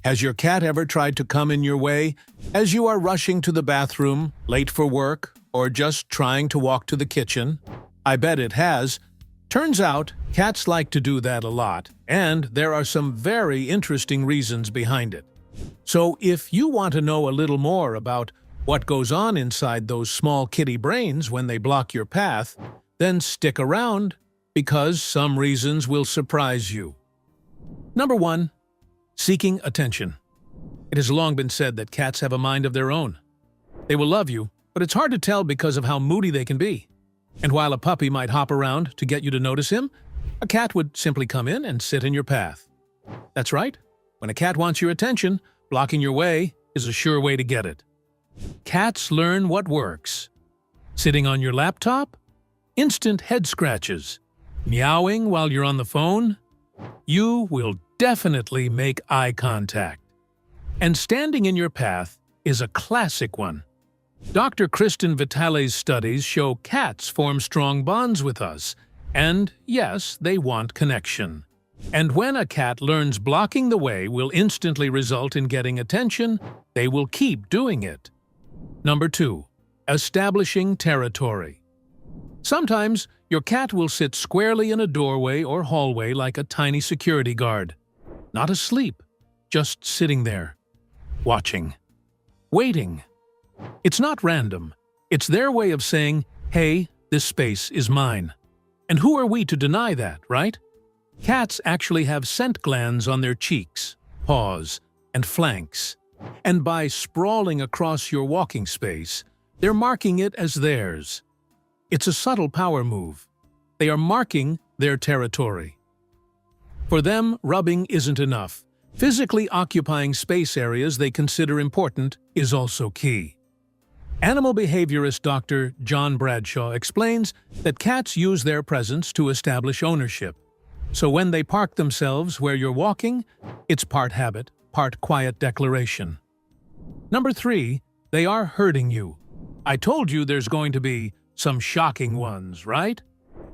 Has your cat ever tried to come in your way as you are rushing to the bathroom, late for work, or just trying to walk to the kitchen? I bet it has. Turns out, cats like to do that a lot, and there are some very interesting reasons behind it. So if you want to know a little more about what goes on inside those small kitty brains when they block your path, then stick around, because some reasons will surprise you. Number 1. Seeking attention. It has long been said that cats have a mind of their own. They will love you, but it's hard to tell because of how moody they can be. And while a puppy might hop around to get you to notice him, a cat would simply come in and sit in your path. That's right. When a cat wants your attention, blocking your way is a sure way to get it. Cats learn what works. Sitting on your laptop? Instant head scratches. Meowing while you're on the phone? You will definitely make eye contact. And standing in your path is a classic one. Dr. Kristen Vitale's studies show cats form strong bonds with us, and yes, they want connection. And when a cat learns blocking the way will instantly result in getting attention, they will keep doing it. Number 2. Establishing territory. Sometimes your cat will sit squarely in a doorway or hallway like a tiny security guard. Not asleep, just sitting there, watching, waiting. It's not random. It's their way of saying, hey, this space is mine. And who are we to deny that, right? Cats actually have scent glands on their cheeks, paws, and flanks. And by sprawling across your walking space, they're marking it as theirs. It's a subtle power move. They are marking their territory. For them, rubbing isn't enough. Physically occupying space areas they consider important is also key. Animal behaviorist Dr. John Bradshaw explains that cats use their presence to establish ownership. So when they park themselves where you're walking, it's part habit, part quiet declaration. Number 3, they are herding you. I told you there's going to be some shocking ones, right?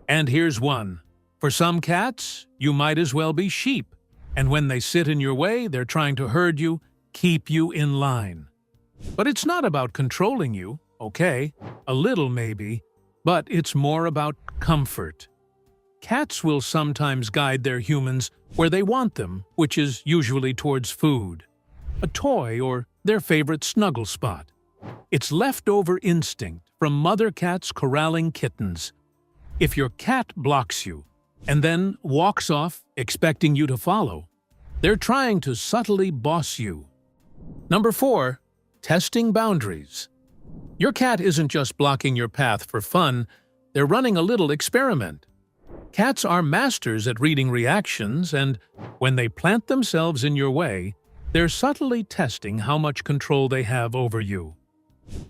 And here's one. For some cats, you might as well be sheep. And when they sit in your way, they're trying to herd you, keep you in line. But it's not about controlling you, okay, a little maybe, but it's more about comfort. Cats will sometimes guide their humans where they want them, which is usually towards food, a toy, or their favorite snuggle spot. It's leftover instinct from mother cats corralling kittens. If your cat blocks you and then walks off expecting you to follow, they're trying to subtly boss you. Number 4. Testing boundaries. Your cat isn't just blocking your path for fun, they're running a little experiment. Cats are masters at reading reactions, and when they plant themselves in your way, they're subtly testing how much control they have over you.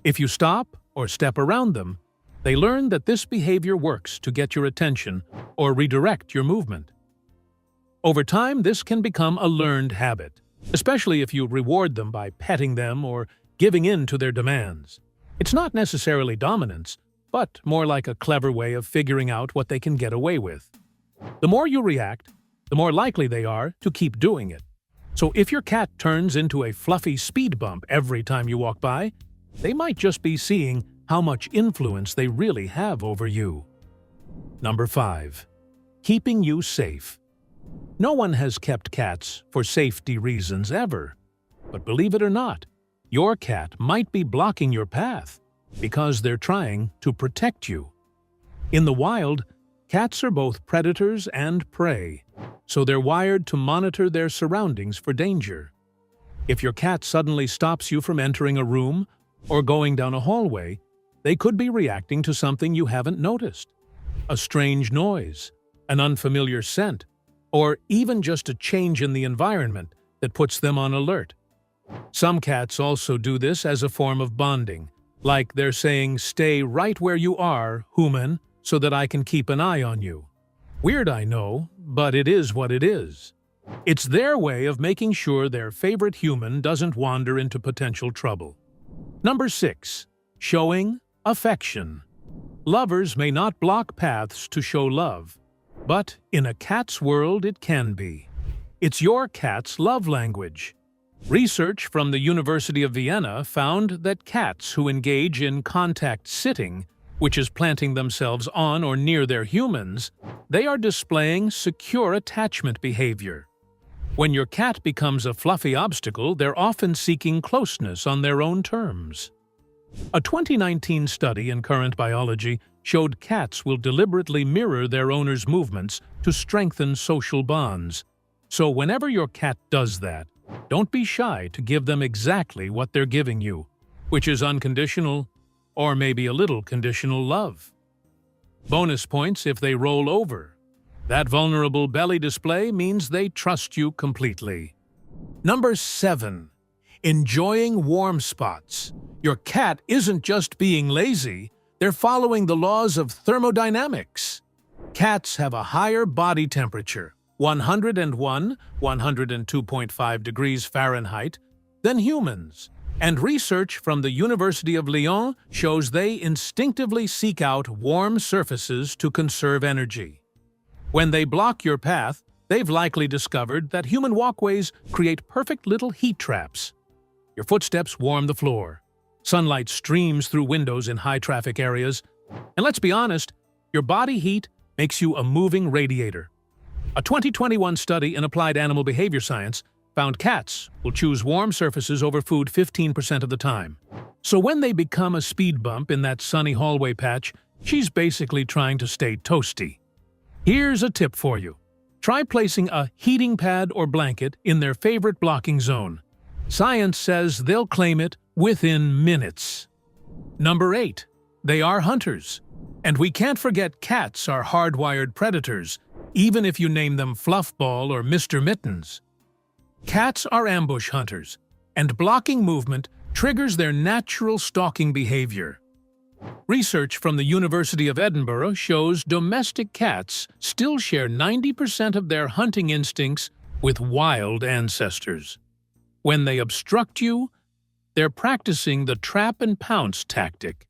If you stop or step around them, they learn that this behavior works to get your attention or redirect your movement. Over time, this can become a learned habit, especially if you reward them by petting them or giving in to their demands. It's not necessarily dominance, but more like a clever way of figuring out what they can get away with. The more you react, the more likely they are to keep doing it. So if your cat turns into a fluffy speed bump every time you walk by, they might just be seeing how much influence they really have over you. Number 5. Keeping you safe. No one has kept cats for safety reasons ever. But believe it or not, your cat might be blocking your path because they're trying to protect you. In the wild, cats are both predators and prey, so they're wired to monitor their surroundings for danger. If your cat suddenly stops you from entering a room or going down a hallway, they could be reacting to something you haven't noticed. A strange noise, an unfamiliar scent, or even just a change in the environment that puts them on alert. Some cats also do this as a form of bonding, like they're saying, "Stay right where you are, human, so that I can keep an eye on you." Weird, I know, but it is what it is. It's their way of making sure their favorite human doesn't wander into potential trouble. Number 6. Showing affection. Lovers may not block paths to show love, but in a cat's world it can be. It's your cat's love language. Research from the University of Vienna found that cats who engage in contact sitting, which is planting themselves on or near their humans, they are displaying secure attachment behavior. When your cat becomes a fluffy obstacle, they're often seeking closeness on their own terms. A 2019 study in Current Biology showed cats will deliberately mirror their owner's movements to strengthen social bonds. So whenever your cat does that, don't be shy to give them exactly what they're giving you, which is unconditional, or maybe a little conditional love. Bonus points if they roll over. That vulnerable belly display means they trust you completely. Number 7. Enjoying warm spots. Your cat isn't just being lazy, they're following the laws of thermodynamics. Cats have a higher body temperature, 102.5 degrees Fahrenheit, than humans. And research from the University of Lyon shows they instinctively seek out warm surfaces to conserve energy. When they block your path, they've likely discovered that human walkways create perfect little heat traps. Your footsteps warm the floor. Sunlight streams through windows in high-traffic areas. And let's be honest, your body heat makes you a moving radiator. A 2021 study in applied animal behavior science found cats will choose warm surfaces over food 15% of the time. So when they become a speed bump in that sunny hallway patch, she's basically trying to stay toasty. Here's a tip for you. Try placing a heating pad or blanket in their favorite blocking zone. Science says they'll claim it within minutes. Number 8. They are hunters. And we can't forget cats are hardwired predators, even if you name them Fluffball or Mr. Mittens. Cats are ambush hunters, and blocking movement triggers their natural stalking behavior. Research from the University of Edinburgh shows domestic cats still share 90% of their hunting instincts with wild ancestors. When they obstruct you, they're practicing the trap and pounce tactic,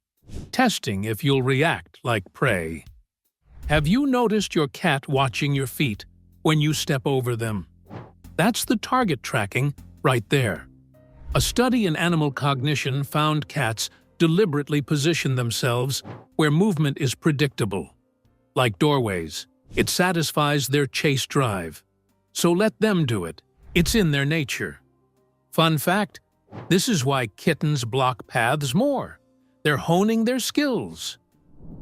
testing if you'll react like prey. Have you noticed your cat watching your feet when you step over them? That's the target tracking right there. A study in animal cognition found cats deliberately position themselves where movement is predictable. Like doorways, it satisfies their chase drive. So let them do it. It's in their nature. Fun fact, this is why kittens block paths more. They're honing their skills.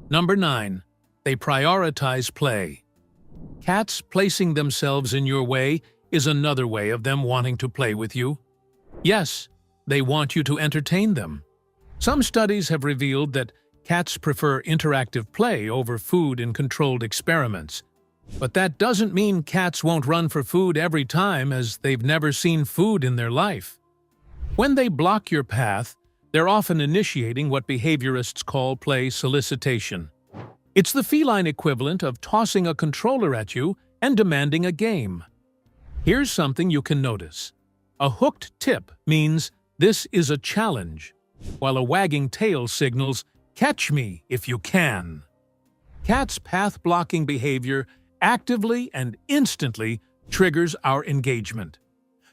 Number 9. They prioritize play. Cats placing themselves in your way is another way of them wanting to play with you. Yes, they want you to entertain them. Some studies have revealed that cats prefer interactive play over food in controlled experiments. But that doesn't mean cats won't run for food every time, as they've never seen food in their life. When they block your path, they're often initiating what behaviorists call play solicitation. It's the feline equivalent of tossing a controller at you and demanding a game. Here's something you can notice. A hooked tip means this is a challenge, while a wagging tail signals, "Catch me if you can." Cats' path-blocking behavior actively and instantly triggers our engagement.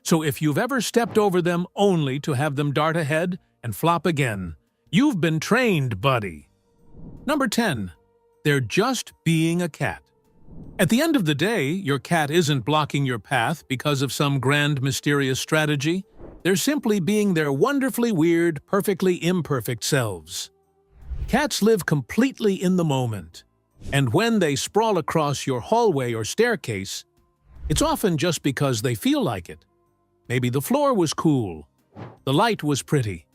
So if you've ever stepped over them only to have them dart ahead and flop again, you've been trained, buddy. Number 10. They're just being a cat. At the end of the day, your cat isn't blocking your path because of some grand mysterious strategy. They're simply being their wonderfully weird, perfectly imperfect selves. Cats live completely in the moment. And when they sprawl across your hallway or staircase, it's often just because they feel like it. Maybe the floor was cool, the light was pretty,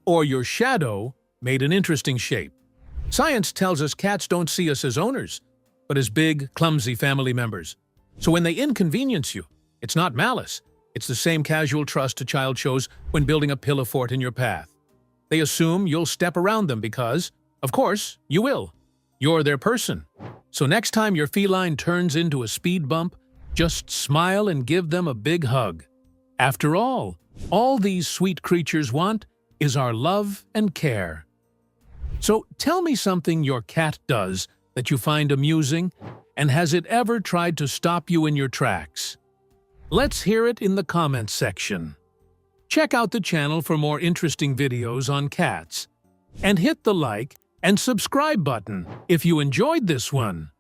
or your shadow made an interesting shape. Science tells us cats don't see us as owners, but as big, clumsy family members. So when they inconvenience you, it's not malice. It's the same casual trust a child shows when building a pillow fort in your path. They assume you'll step around them because, of course, you will. You're their person. So next time your feline turns into a speed bump, just smile and give them a big hug. After all these sweet creatures want is our love and care. So tell me something your cat does that you find amusing, and has it ever tried to stop you in your tracks? Let's hear it in the comments section. Check out the channel for more interesting videos on cats. And hit the like and subscribe button if you enjoyed this one.